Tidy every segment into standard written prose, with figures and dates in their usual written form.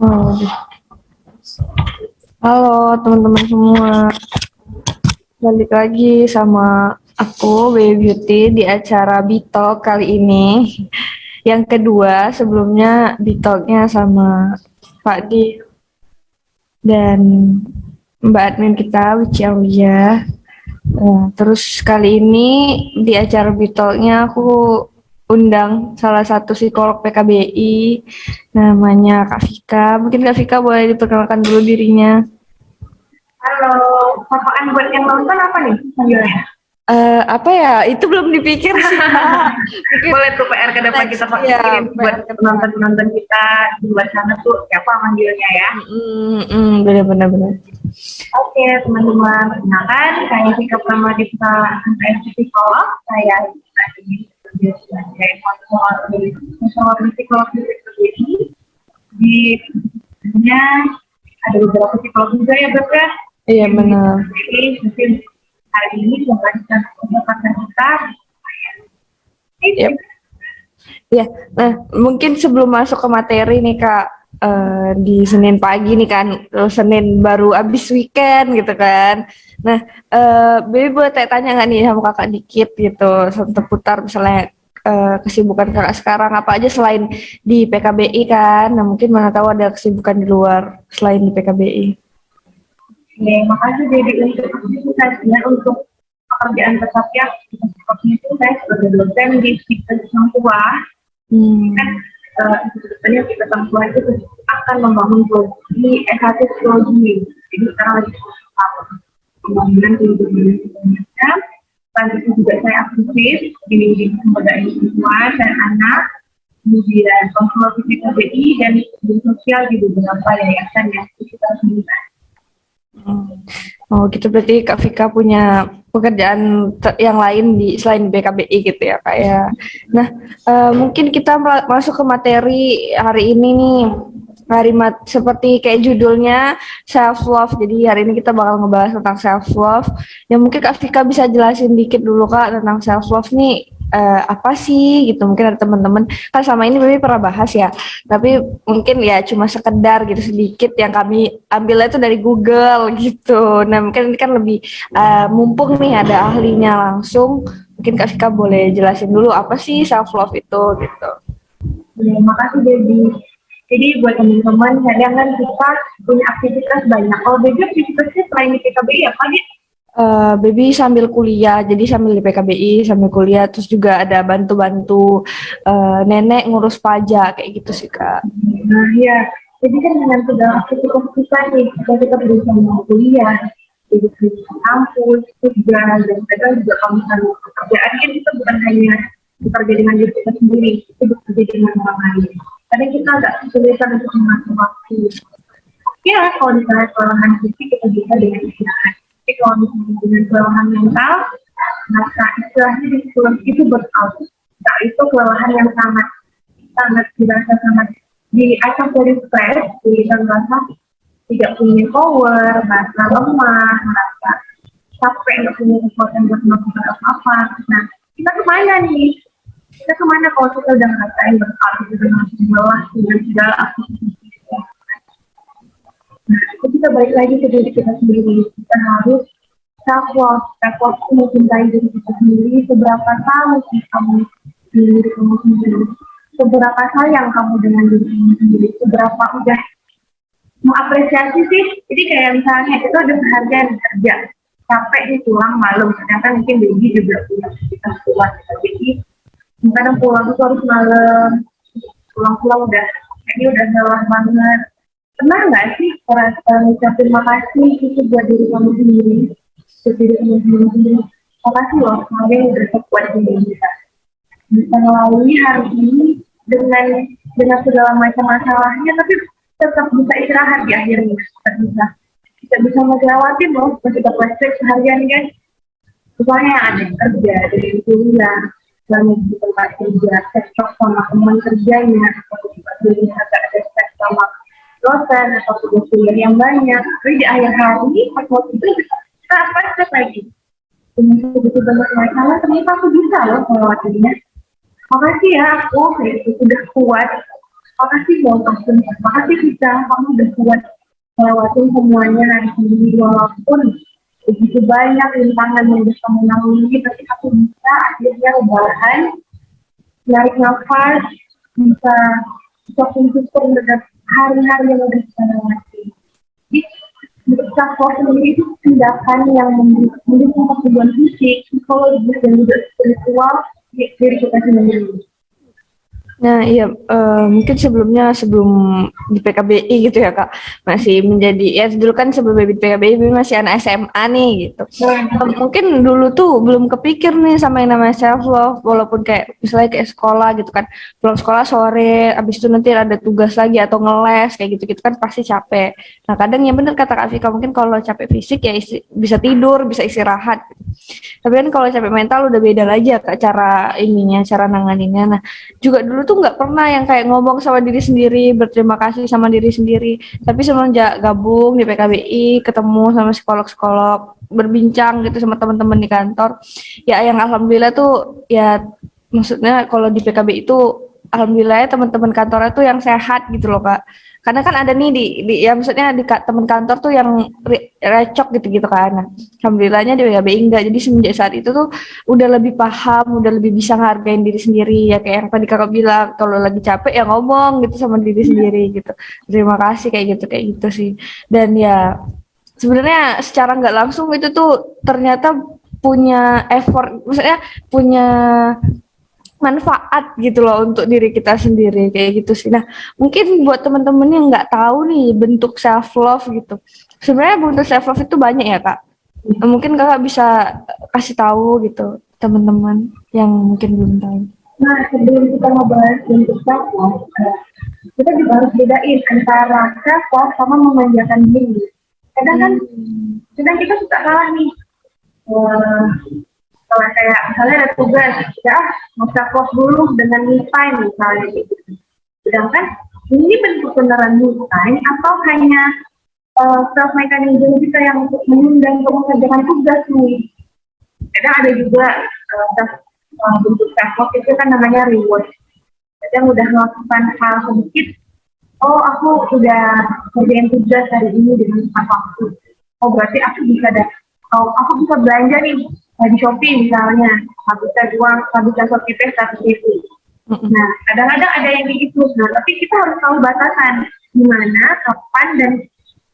Oh, halo teman-teman semua, balik lagi sama aku Baby Beauty di acara Bitalk kali ini. Yang kedua, sebelumnya Bitalknya sama Pak Di dan Mbak Admin kita, Wici Aulia. Terus kali ini di acara Bitalknya aku undang salah satu psikolog PKBI, namanya Kak Vika. Mungkin Kak Vika boleh diperkenalkan dulu dirinya. Halo, sapaan buat yang nonton apa nih panggilnya? Apa ya? Itu belum dipikir sih, Kak. Mungkin Boleh tuh PR ke depan next kita ya, pikirin buat PR ke depan. penonton-penonton kita di luar sana tuh siapa manggilnya ya. Benar-benar benar. Oke, teman-teman, perkenalkan saya Vika Pramadipta MPS Psikolog. Saya tadi bekerja sebagai konselor psikologi PKBI. Di sebenarnya ada beberapa psikolog juga ya, Beb ya. Iya benar. Jadi mungkin hari ini membagikan kesempatan kita. Yep. Ya, nah mungkin sebelum masuk ke materi nih Kak, di Senin pagi nih kan, Senin baru abis weekend gitu kan. Nah, Baby boleh tanya nggak nih sama Kakak dikit gitu, seputar misalnya kesibukan Kakak sekarang apa aja selain di PKBI kan? Nah mungkin mana tahu ada kesibukan di luar selain di PKBI. Oke, makasih jadi untuk aktivitasnya untuk pekerjaan tetapnya seperti itu saya sebagai dosen di Institut Sang Tua kan sebenarnya kita Sang Tua itu akan membangun prodi S1 psikologi. Jadi sekarang lagi pembangunan kehidupan Indonesia. Selain itu juga saya aktif di lembaga lingkungan dan anak, kemudian konsultasi PKBI dan di sosial di beberapa yayasan yang kita sendiri. Oh gitu berarti Kak Vika punya pekerjaan yang lain di selain BKBI gitu ya Kak ya. Nah mungkin kita masuk ke materi hari ini nih. Seperti kayak judulnya self love. Jadi hari ini kita bakal ngebahas tentang self love. Yang mungkin Kak Vika bisa jelasin dikit dulu Kak tentang self love nih apa sih gitu. Mungkin ada teman-teman kan sama ini Bibi pernah bahas ya. Tapi mungkin ya cuma sekedar gitu sedikit yang kami ambilnya itu dari Google gitu. Nah mungkin ini kan lebih mumpung nih ada ahlinya langsung. Mungkin Kak Vika boleh jelasin dulu apa sih self love itu gitu. Ya, makasih Debbie. Jadi buat teman-teman, kadang kan kita punya aktivitas banyak. Kalau Debbie aktivitasnya selain di PKBI apa nih? Baby sambil kuliah, jadi sambil di PKBI sambil kuliah, terus juga ada bantu-bantu nenek ngurus pajak kayak gitu sih Kak. Nah ya, jadi kan dengan segala aktivitas kita nih, kita berusaha mau kuliah, jadi di kampus, kerja, dan kadang juga kalau misalnya pekerjaan kan kita bukan hanya bekerja dengan diri kita sendiri, itu bekerja dengan orang lain. Kadang kita agak kesulitan untuk mengatur waktu. Ya, kalau misalnya kelelahan fisik kita bisa dengan istirahat. Tapi kalau misalnya dengan kelelahan mental, maka istilahnya di psikolog itu burnout. Nah, itu kelelahan yang sangat sangat dirasa sangat diacak dari stres, jadi kita merasa tidak punya power, merasa lemah, merasa capek, nggak punya kekuatan buat melakukan apa-apa. Nah, kita kemana nih? Kita kemana kalau kita udah ngerasain burnout, kita udah ngerasain lelah dengan segala aktivitas. Nah, itu kita balik lagi ke diri kita sendiri. Kita harus self-love itu mencintai diri kita sendiri. Seberapa tahu sih kamu diri kamu sendiri? Seberapa sayang kamu dengan diri kamu sendiri? Seberapa udah mengapresiasi sih? Jadi kayak misalnya kita udah seharian kerja, capek nih pulang malam. Ternyata mungkin baby juga punya aktivitas kuat. Jadi kadang pulang itu harus malam. Pulang-pulang udah kayaknya udah lelah banget. Pernah nggak sih ngucapin makasih itu buat diri kamu sendiri, buat diri kamu sendiri. Makasih loh, kemarin udah sekuat diri kita. Bisa melalui hari ini dengan segala macam masalahnya, tapi tetap bisa istirahat di akhirnya. Kita bisa melewati loh, masih dapat stres seharian kan. Misalnya yang ada kerja dari kuliah, misalnya di tempat kerja, cekcok sama teman kerjanya, atau di agak ada stres sama dosen atau tugas kuliah yang banyak. Tapi di akhir hari, pas waktu itu kita stres lagi. Dengan segitu banyak masalah, ternyata aku bisa loh melewatinya. Makasih ya aku kayak itu sudah kuat. makasih buat Asun, makasih kita, kamu udah kuat melewatin semuanya hari ini, walaupun begitu banyak rintangan yang bisa kamu lalui, tapi aku bisa akhirnya rebahan, narik nafas, bisa bisa bersyukur dengan hari-hari yang udah kita lewati. Jadi, untuk self sendiri itu tindakan yang mendukung pertumbuhan fisik, psikologis, dan juga spiritual di diri kita sendiri. Nah, iya, mungkin sebelum di PKBI gitu ya Kak, masih menjadi, ya dulu kan sebelum di PKBI masih anak SMA nih gitu. Mungkin dulu tuh belum kepikir nih sama yang namanya self love, walaupun kayak misalnya kayak sekolah gitu kan, pulang sekolah sore, abis itu nanti ada tugas lagi atau ngeles kayak gitu-gitu kan pasti capek. Nah kadang ya bener kata Kak Vika, mungkin kalau capek fisik ya bisa tidur, bisa istirahat. Tapi kan kalau capek mental udah beda lagi ya Kak cara ininya, cara nanganinnya. Nah juga dulu tuh nggak pernah yang kayak ngomong sama diri sendiri, berterima kasih sama diri sendiri. Tapi semenjak gabung di PKBI, ketemu sama psikolog-psikolog, berbincang gitu sama teman-teman di kantor, ya yang alhamdulillah tuh ya maksudnya kalau di PKBI itu alhamdulillah ya teman-teman kantornya tuh yang sehat gitu loh Kak. Karena kan ada nih ya maksudnya di teman kantor tuh yang recok gitu-gitu kan. Nah, alhamdulillahnya di PKBI enggak. Jadi semenjak saat itu tuh udah lebih paham, udah lebih bisa ngehargain diri sendiri ya kayak yang tadi kakak bilang kalau lagi capek ya ngomong gitu sama diri sendiri gitu. Terima kasih kayak gitu sih. Dan ya sebenarnya secara nggak langsung itu tuh ternyata punya effort, maksudnya punya manfaat gitu loh untuk diri kita sendiri kayak gitu sih. Nah, mungkin buat teman-teman yang nggak tahu nih bentuk self love gitu. Sebenarnya bentuk self love itu banyak ya kak. Mungkin kakak bisa kasih tahu gitu teman-teman yang mungkin belum tahu. Nah, sebelum kita ngobrol bentuk self love, kita juga harus bedain antara self love sama memanjakan diri. Kadang kan, kadang kita suka salah nih. Kalau kayak misalnya ada tugas, ya mau self love dulu dengan me time misalnya gitu. Sedangkan ini bentuk beneran me time atau hanya self mechanism kita yang untuk menunda untuk mengerjakan tugas nih. Kadang ada juga bentuk self love itu kan namanya reward. Kadang udah melakukan hal sedikit, oh aku udah kerjain tugas hari ini dengan tepat waktu. Oh berarti aku bisa oh aku bisa belanja nih di Shopee misalnya, habiskan uang, habiskan Shopee Pay 100.000. Nah kadang-kadang ada yang begitu. Nah tapi kita harus tahu batasan gimana,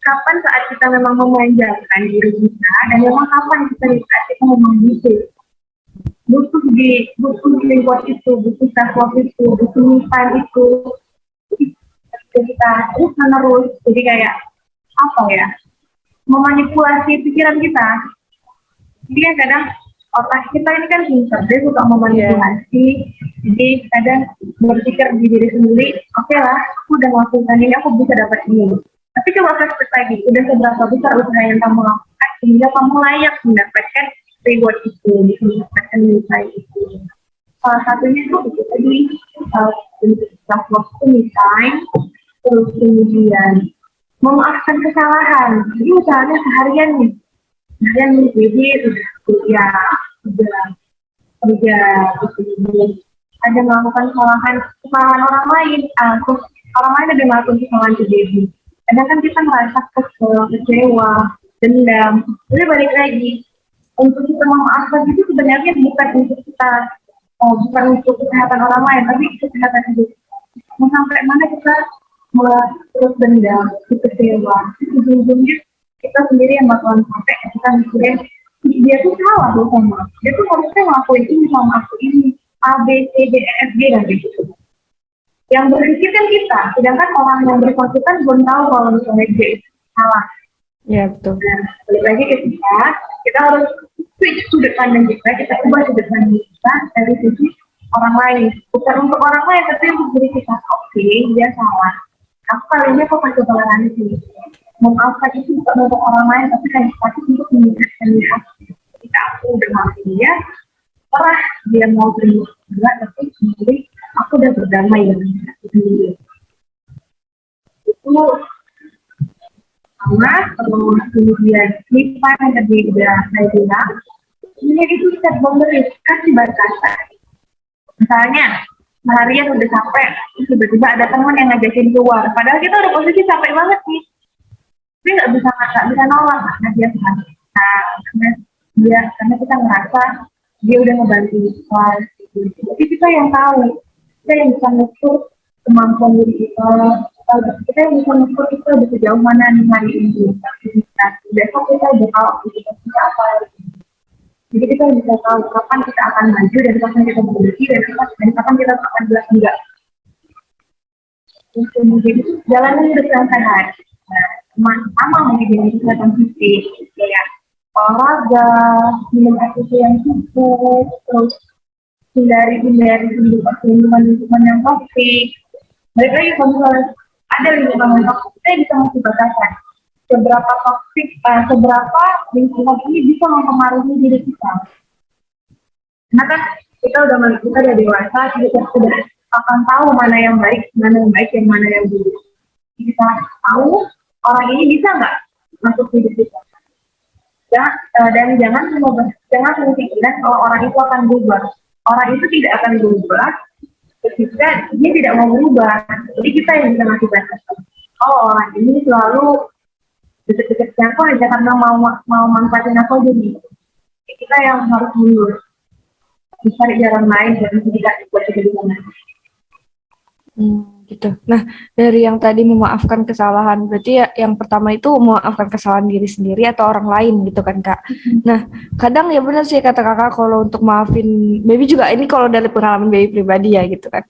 kapan saat kita memang memanjakan diri kita dan memang kapan kita memang butuh di reward itu, butuh self love itu, butuh me time itu. Kita terus menerus, jadi kayak apa ya, memanipulasi pikiran kita. Jadi kan kadang otak kita ini kan pintar, dia suka memanipulasi. Jadi kadang berpikir di diri sendiri, oke lah, aku udah melakukan ini, aku bisa dapat ini. Tapi coba flashback lagi, udah seberapa besar usaha yang kamu lakukan sehingga kamu layak mendapatkan reward itu, mendapatkan nilai itu. Salah satunya itu tadi self love itu time, terus kemudian memaafkan kesalahan. Jadi misalnya seharian nih, jadi udah kerja, terus ada melakukan kesalahan orang lain, terus orang lain ada melakukan kesalahan ke Debbie. Kadang kan kita merasa kecewa, dendam. Jadi balik lagi, untuk kita memaafkan itu sebenarnya bukan untuk kita, bukan untuk kesehatan orang lain, tapi kesehatan hidup. Mau sampai mana kita terus dendam, kecewa, ujung-ujungnya kita sendiri yang bakalan sampai kita mikirin dia tuh salah loh sama, dia tuh harusnya ngelakuin ini sama aku ini, A, B, C, D, E, F, G dan gitu. Yang berpikir kan kita, sedangkan orang yang berkonsultan belum tahu kalau misalnya dia itu salah. Ya betul. Nah, balik lagi ke kita harus switch sudut pandang kita ubah sudut pandang kita dari sisi orang lain, bukan untuk orang lain tapi untuk diri kita. Oke, dia salah, aku kali ini aku kasih toleransi, memaafkan itu bukan untuk orang lain tapi hanya untuk meningkatkan dia. Ketika aku udah maafin dia, setelah dia mau terima juga, tapi sendiri aku udah berdamai dengan diri sendiri. Itu sama, terus kemudian lipat yang tadi udah saya bilang, ini itu set boundaries, kasih batasan. Misalnya, seharian udah capek, terus tiba-tiba ada teman yang ngajakin keluar, padahal kita udah posisi capek banget nih, tapi nggak bisa nolak karena dia kan, nah, karena kita ngerasa dia udah ngebantu kita, gitu. Jadi kita yang tahu, kita yang bisa ngukur kemampuan diri kita yang bisa ngukur kita udah sejauh mana nih hari ini, aktivitas besok kita udah tahu aktivitas kita apa. Jadi kita bisa tahu kapan kita akan maju dan kapan kita berhenti dan kapan kita akan bilang enggak. Jadi jalannya hidup yang sehat. Nah, sama mungkin dengan kesehatan fisik, ya olahraga, minum air putih yang cukup, terus hindari lingkungan yang toksik. Mereka kalau misalnya ada lingkungan yang toksik, kita bisa masih batasan seberapa toksik, seberapa lingkungan ini bisa mempengaruhi diri kita. Karena kan kita udah dewasa, kita sudah akan tahu mana yang baik, yang mana yang buruk. Kita tahu orang ini bisa nggak masuk hidup kita. Dan jangan berpikiran kalau orang itu akan berubah. Orang itu tidak akan berubah ketika dia tidak mau berubah. Jadi kita yang bisa ngasih batasan. Oh, orang ini selalu deket-deket aku aja karena mau manfaatin aku aja nih. Kita yang harus mundur, cari jalan lain dan tidak buat kehidupan. Gitu. Nah, dari yang tadi memaafkan kesalahan, berarti ya yang pertama itu memaafkan kesalahan diri sendiri atau orang lain gitu kan, Kak. Nah, kadang ya benar sih kata Kakak kalau untuk maafin Baby juga, ini kalau dari pengalaman Baby pribadi ya gitu kan.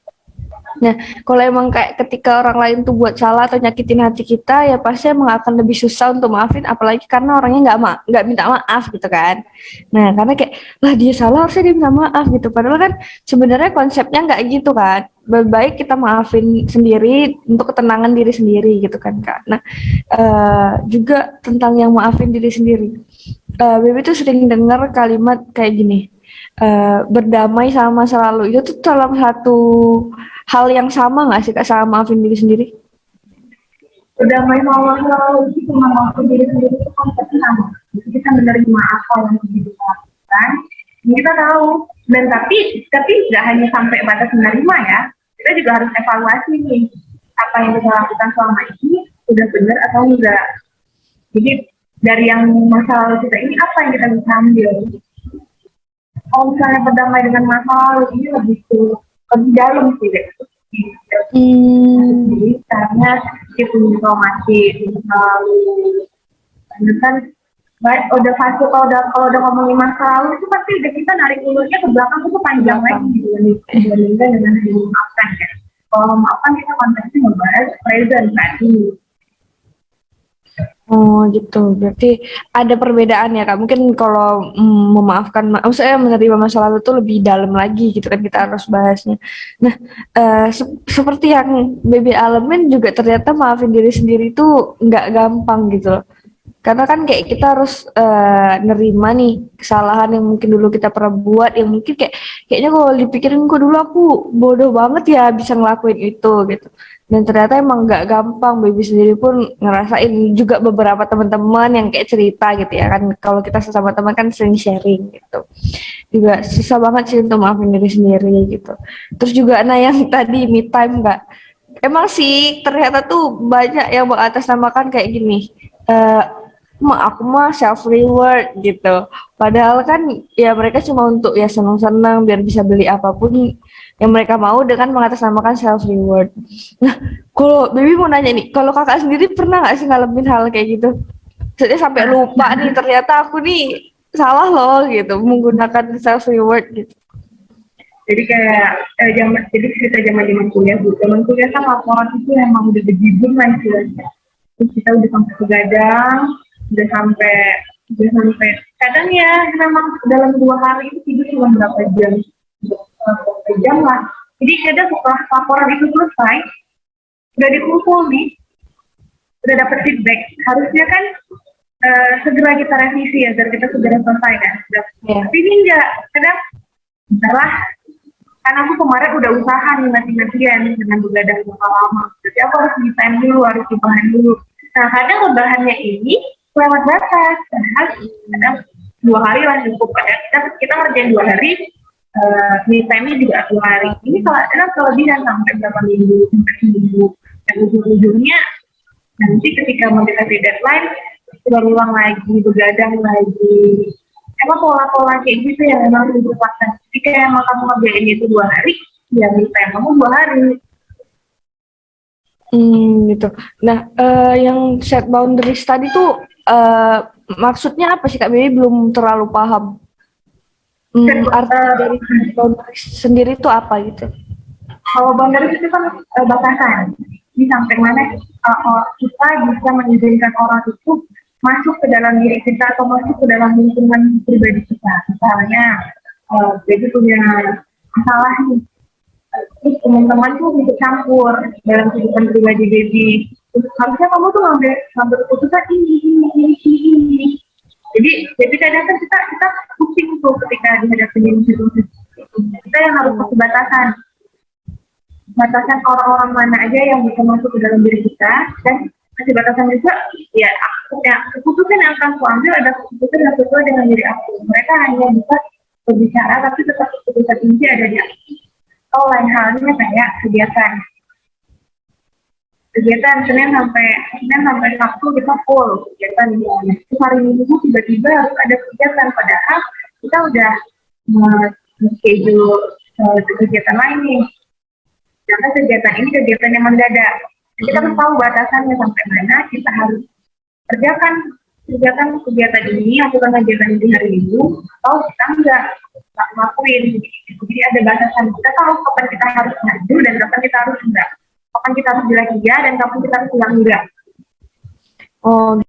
Nah, kalau emang kayak ketika orang lain tuh buat salah atau nyakitin hati kita, ya pasti emang akan lebih susah untuk maafin, apalagi karena orangnya nggak minta maaf gitu kan. Nah, karena kayak, lah dia salah harusnya dia minta maaf gitu. Padahal kan sebenarnya konsepnya nggak gitu kan. Lebih baik kita maafin sendiri untuk ketenangan diri sendiri gitu kan, Kak. Nah, juga tentang yang maafin diri sendiri. Baby tuh sering dengar kalimat kayak gini, berdamai sama masa lalu. Itu tuh dalam satu hal yang sama nggak sih, Kak, sama maafin diri sendiri? Berdamai sama masa lalu itu cuma maafin diri sendiri itu konsepnya sama. Jadi kita menerima apa yang kita lakukan, kita tahu. Dan tapi nggak hanya sampai batas menerima ya, kita juga harus evaluasi nih apa yang kita lakukan selama ini sudah benar atau enggak. Jadi dari yang masa lalu kita ini apa yang kita bisa ambil? Kalau misalnya berdamai dengan masa lalu ini lebih dalam sih deh. Jadi karena itu informasi lalu kan baik udah fase kalau udah ngomongin masa lalu itu pasti udah kita narik ulurnya ke belakang itu panjang lagi dibandingkan dengan yang memaafkan ya. Kalau memaafkan kita konteksnya ngebahas present tadi. Oh gitu, berarti ada perbedaan ya, Kak. Mungkin kalau memaafkan, maksudnya menerima masa lalu tuh lebih dalam lagi gitu kan, kita harus bahasnya. Nah, seperti yang Baby alamin juga ternyata maafin diri sendiri itu nggak gampang gitu loh. Karena kan kayak kita harus nerima nih kesalahan yang mungkin dulu kita pernah buat, yang mungkin kayaknya kalau dipikirin kok dulu aku bodoh banget ya bisa ngelakuin itu gitu. Dan ternyata emang nggak gampang. Baby sendiri pun ngerasain juga, beberapa teman-teman yang kayak cerita gitu ya kan, kalau kita sesama teman kan sering sharing gitu, juga susah banget sih untuk maafin diri sendiri gitu. Terus juga yang tadi me time, nggak, emang sih ternyata tuh banyak yang mengatasnamakan kayak gini, aku mah self reward gitu. Padahal kan ya mereka cuma untuk ya senang-senang biar bisa beli apapun yang mereka mau dengan mengatasnamakan self reward. Nah, kalau Baby mau nanya nih, kalau Kakak sendiri pernah nggak sih ngalamin hal kayak gitu? Jadi sampai lupa nih ternyata aku nih salah loh gitu menggunakan self reward gitu. Jadi kayak jadi cerita zaman kuliah bu. Zaman kuliah kan laporan itu emang udah berjibun lah istilahnya. Terus kita udah sampai begadang, udah sampai kadang ya memang dalam 2 hari itu tidur cuma berapa jam lah. Jadi kadang setelah laporan itu selesai, udah dikumpul nih, udah dapet feedback. Harusnya kan segera kita revisi agar kita segera selesai kan. Tapi ini enggak, kadang salah. Kan aku kemarin udah usaha nih mati-matian dengan begadang berapa lama. Jadi aku harus desain dulu, harus rebahan dulu. Nah kadang rebahannya ini lewat batas. Kadang 2 hari lah cukup. Kadang kita ngerjain 2 hari, me time-nya juga 2 hari. Ini kalau ada kelebihan sampai berapa minggu, sampai seminggu. Dan ujung-ujungnya nanti ketika mendekati deadline, berulang lagi, begadang lagi. Emang pola-pola kayak gitu yang memang dibutuhkan. Jika emang kamu ngerjain itu 2 hari, ya me time kamu 2 hari. Gitu. Nah, yang set boundaries tadi tuh maksudnya apa sih Kak Bibi? Belum terlalu paham. Arti dari boundaries sendiri itu apa gitu? Kalau boundaries itu kan batasan. Di sampai mana kita bisa mengizinkan orang itu masuk ke dalam diri kita atau masuk ke dalam lingkungan pribadi kita. Misalnya, jadi punya masalah nih, terus teman-teman tuh ikut campur dalam kehidupan pribadi baby. Harusnya kamu tuh ngambil keputusan ini. Jadi kadang kan kita pusing tuh ketika dihadapi situasi. Kita yang harus kasih batasan orang-orang mana aja yang bisa masuk ke dalam diri kita, dan kasih batasan juga ya keputusan yang akan aku ambil ada keputusan yang sesuai dengan diri aku. Mereka hanya bisa berbicara tapi tetap keputusan inti ada di aku. Lain halnya kayak kegiatan Senin sampai Sabtu kita full kegiatan misalnya. Terus hari Minggu tiba-tiba harus ada kegiatan, padahal kita udah schedule kegiatan lain nih. Karena kegiatan ini kegiatan yang mendadak. Kita harus tahu batasannya sampai mana kita harus kerjakan kegiatan ini, lakukan kegiatan di hari Minggu, atau kita nggak ngelakuin. Jadi ada batasan. Kita tahu kapan kita harus maju dan kapan kita harus enggak. Kapan kita harus bilang iya dan kapan kita harus bilang enggak. Oh,